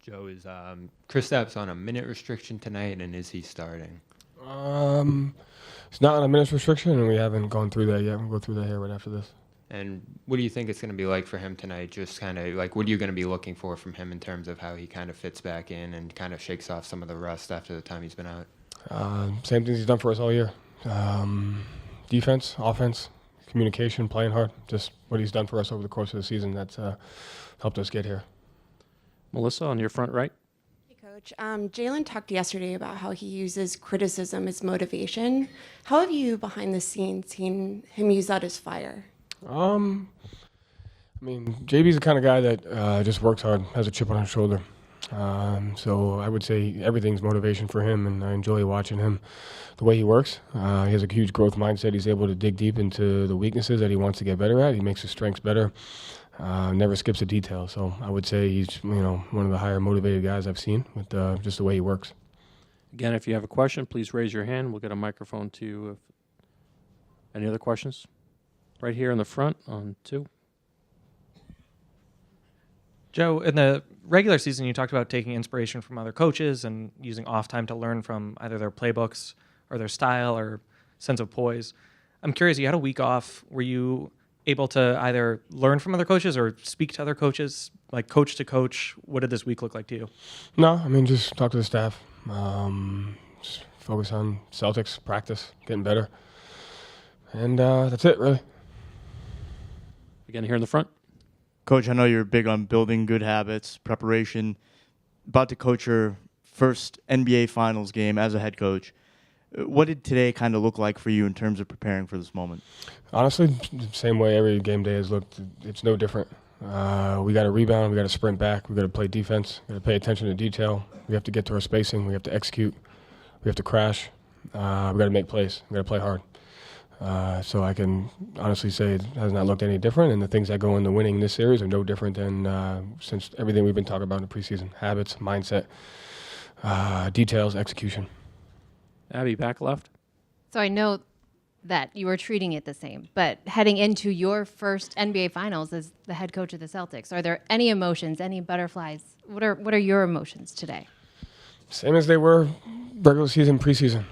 Joe, is Kristaps on a minute restriction tonight, and is he starting? It's not on a minutes restriction, and we haven't gone through that yet. We'll go through that here right after this. And what do you think it's going to be like for him tonight? Just kind of like, what are you going to be looking for from him in terms of how he kind of fits back in and kind of shakes off some of the rust after the time he's been out? Same things he's done for us all year. Defense, offense, communication, playing hard. Just what he's done for us over the course of the season that's helped us get here. Melissa, on your front right. Hey, Coach. Jalen talked yesterday about how he uses criticism as motivation. How have you, behind the scenes, seen him use that as fire? I mean, JB's the kind of guy that just works hard, has a chip on his shoulder. So I would say everything's motivation for him, and I enjoy watching him, the way he works. He has a huge growth mindset. He's able to dig deep into the weaknesses that he wants to get better at. He makes his strengths better. Never skips a detail. So I would say he's one of the higher motivated guys I've seen with just the way he works. Again, if you have a question, please raise your hand. We'll get a microphone to you. Any other questions? Right here in the front on 2. Joe, in the regular season, you talked about taking inspiration from other coaches and using off time to learn from either their playbooks or their style or sense of poise. I'm curious, you had a week off. Were you able to either learn from other coaches or speak to other coaches, like coach to coach? What did this week look like to you? No, I mean, just talk to the staff. Just focus on Celtics, practice, getting better. And that's it, really. Again, here in the front. Coach, I know you're big on building good habits, preparation. About to coach your first NBA Finals game as a head coach. What did today kind of look like for you in terms of preparing for this moment? Honestly, the same way every game day has looked. It's no different. We got to rebound. We got to sprint back. We got to play defense. We got to pay attention to detail. We have to get to our spacing. We have to execute. We have to crash. We got to make plays. We got to play hard. So I can honestly say it has not looked any different, and the things that go into winning this series are no different than since everything we've been talking about in the preseason. Habits, mindset, details, execution. Abby, back left. So I know that you were treating it the same, but heading into your first NBA Finals as the head coach of the Celtics, are there any emotions, any butterflies? What are your emotions today? Same as they were regular season, preseason.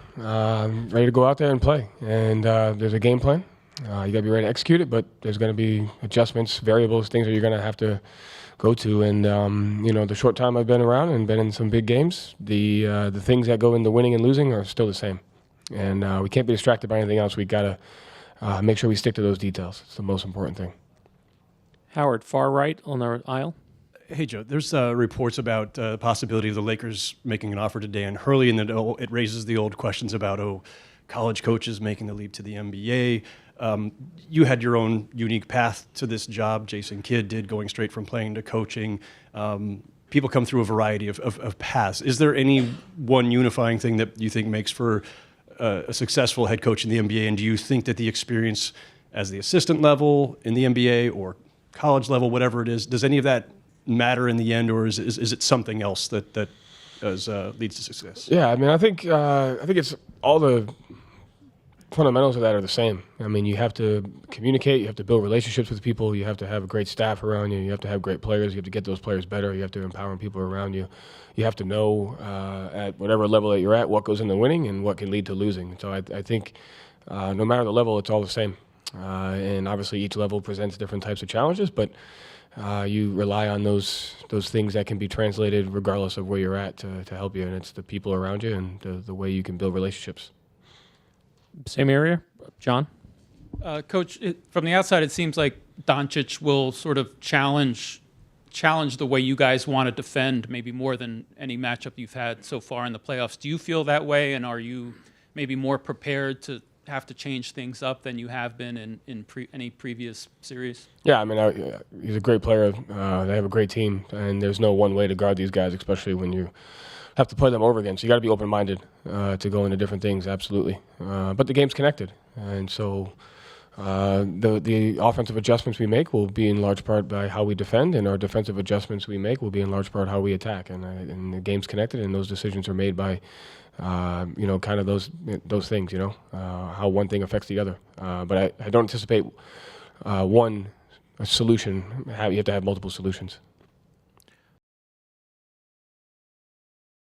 Ready to go out there and play. And there's a game plan. You got to be ready to execute it, but there's going to be adjustments, variables, things that you're going to have to go to. And, the short time I've been around and been in some big games, the things that go into winning and losing are still the same. And we can't be distracted by anything else. We got to make sure we stick to those details. It's the most important thing. Howard, far right on the aisle. Hey, Joe, there's reports about the possibility of the Lakers making an offer to Dan Hurley, and it raises the old questions about, college coaches making the leap to the NBA. You had your own unique path to this job. Jason Kidd did, going straight from playing to coaching. People come through a variety of paths. Is there any one unifying thing that you think makes for a successful head coach in the NBA, and do you think that the experience as the assistant level in the NBA or college level, whatever it is, does any of that matter in the end, or is it something else that leads to success? Yeah, I mean, I think it's all the fundamentals of that are the same. I mean, you have to communicate, you have to build relationships with people, you have to have a great staff around you, you have to have great players, you have to get those players better, you have to empower people around you. You have to know at whatever level that you're at what goes into winning and what can lead to losing. So I think no matter the level, it's all the same. And obviously each level presents different types of challenges, but you rely on those things that can be translated regardless of where you're at to help you, and it's the people around you and the way you can build relationships. Same area, John? Coach, from the outside, it seems like Doncic will sort of challenge the way you guys want to defend, maybe more than any matchup you've had so far in the playoffs. Do you feel that way, and are you maybe more prepared to have to change things up than you have been in any previous series? Yeah, I mean, he's a great player. They have a great team, and there's no one way to guard these guys, especially when you have to play them over again. So you got to be open-minded to go into different things, absolutely. But the game's connected, and so the offensive adjustments we make will be in large part by how we defend, and our defensive adjustments we make will be in large part how we attack. And the game's connected, and those decisions are made by kind of those things, how one thing affects the other. But I don't anticipate a solution. You have to have multiple solutions.